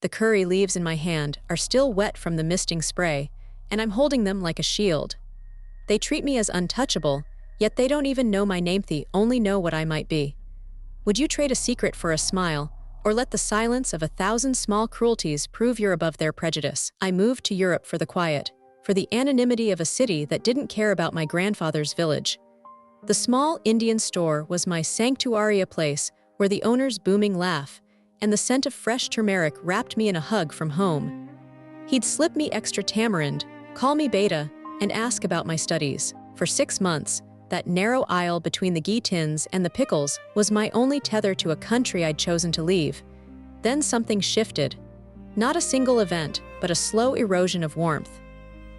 The curry leaves in my hand are still wet from the misting spray, and I'm holding them like a shield. They treat me as untouchable, yet they don't even know my name. They only know what I might be. Would you trade a secret for a smile, or let the silence of 1,000 small cruelties prove you're above their prejudice? I moved to Europe for the quiet, for the anonymity of a city that didn't care about my grandfather's village. The small Indian store was my sanctuary, a place where the owner's booming laugh and the scent of fresh turmeric wrapped me in a hug from home. He'd slip me extra tamarind, call me Beta, and ask about my studies. For 6 months, that narrow aisle between the ghee tins and the pickles was my only tether to a country I'd chosen to leave. Then something shifted. Not a single event, but a slow erosion of warmth.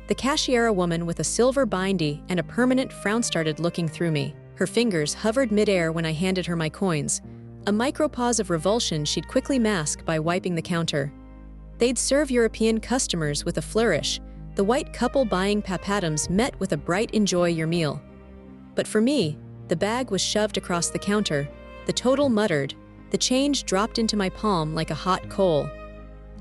The cashier, woman with a silver bindie and a permanent frown, started looking through me. Her fingers hovered midair when I handed her my coins, a micropause of revulsion she'd quickly mask by wiping the counter. They'd serve European customers with a flourish, the white couple buying papadums met with a bright "enjoy your meal." But for me, the bag was shoved across the counter, the total muttered, the change dropped into my palm like a hot coal.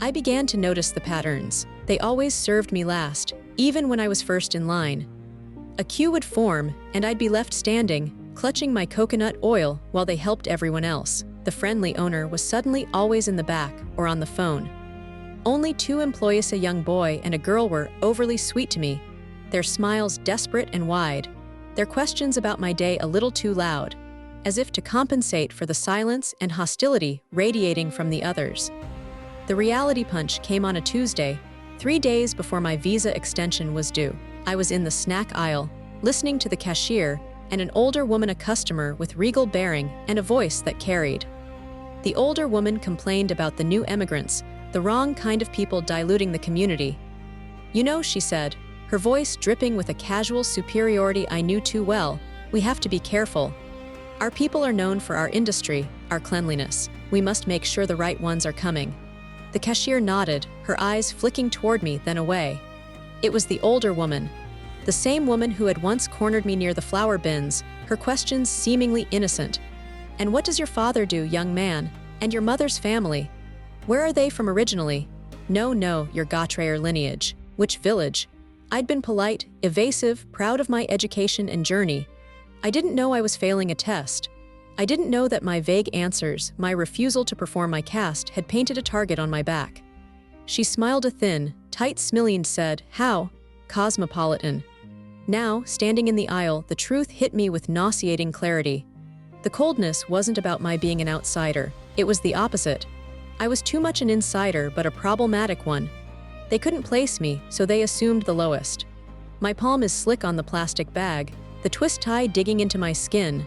I began to notice the patterns. They always served me last, even when I was first in line. A queue would form, and I'd be left standing, clutching my coconut oil while they helped everyone else. The friendly owner was suddenly always in the back or on the phone. Only 2 employees, a young boy and a girl, were overly sweet to me, their smiles desperate and wide, their questions about my day a little too loud, as if to compensate for the silence and hostility radiating from the others. The reality punch came on a Tuesday, 3 days before my visa extension was due. I was in the snack aisle, listening to the cashier and an older woman, a customer with regal bearing and a voice that carried. The older woman complained about the new immigrants, the wrong kind of people diluting the community. "You know," she said, her voice dripping with a casual superiority I knew too well, "we have to be careful. Our people are known for our industry, our cleanliness. We must make sure the right ones are coming." The cashier nodded, her eyes flicking toward me, then away. It was the older woman, the same woman who had once cornered me near the flower bins, her questions seemingly innocent. "And what does your father do, young man? And your mother's family? Where are they from originally?" "No, your Gautreyer lineage." "Which village?" I'd been polite, evasive, proud of my education and journey. I didn't know I was failing a test. I didn't know that my vague answers, my refusal to perform my caste, had painted a target on my back. She smiled a thin, tight smile and said, "How? Cosmopolitan." Now, standing in the aisle, the truth hit me with nauseating clarity. The coldness wasn't about my being an outsider. It was the opposite. I was too much an insider, but a problematic one. They couldn't place me, so they assumed the lowest. My palm is slick on the plastic bag, the twist tie digging into my skin.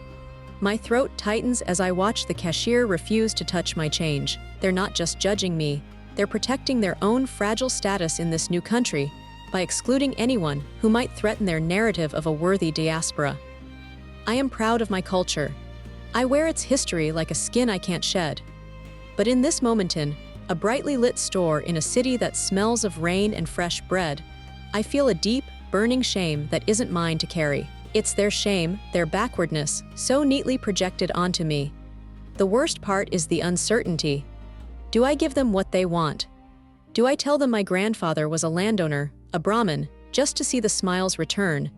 My throat tightens as I watch the cashier refuse to touch my change. They're not just judging me, they're protecting their own fragile status in this new country by excluding anyone who might threaten their narrative of a worthy diaspora. I am proud of my culture. I wear its history like a skin I can't shed. But in this moment, in a brightly lit store in a city that smells of rain and fresh bread, I feel a deep, burning shame that isn't mine to carry. It's their shame, their backwardness, so neatly projected onto me. The worst part is the uncertainty. Do I give them what they want? Do I tell them my grandfather was a landowner, a Brahmin, just to see the smiles return,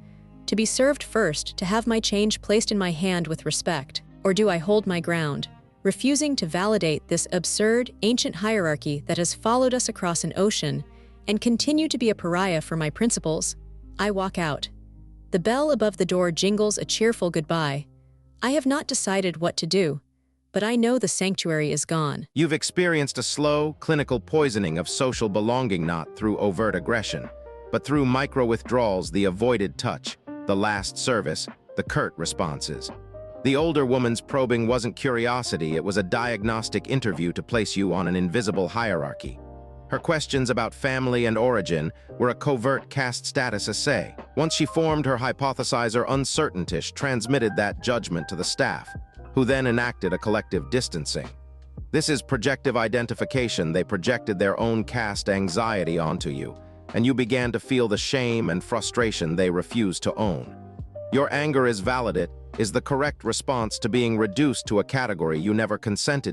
to be served first, to have my change placed in my hand with respect? Or do I hold my ground, refusing to validate this absurd, ancient hierarchy that has followed us across an ocean and continue to be a pariah for my principles? I walk out. The bell above the door jingles a cheerful goodbye. I have not decided what to do, but I know the sanctuary is gone. You've experienced a slow, clinical poisoning of social belonging, not through overt aggression, but through micro-withdrawals, the avoided touch, the last service, the curt responses. The older woman's probing wasn't curiosity, it was a diagnostic interview to place you on an invisible hierarchy. Her questions about family and origin were a covert caste status assay. Once she formed her hypothesizer, uncertaintish transmitted that judgment to the staff, who then enacted a collective distancing. This is projective identification. They projected their own caste anxiety onto you, and you began to feel the shame and frustration they refused to own. Your anger is valid. It is the correct response to being reduced to a category you never consented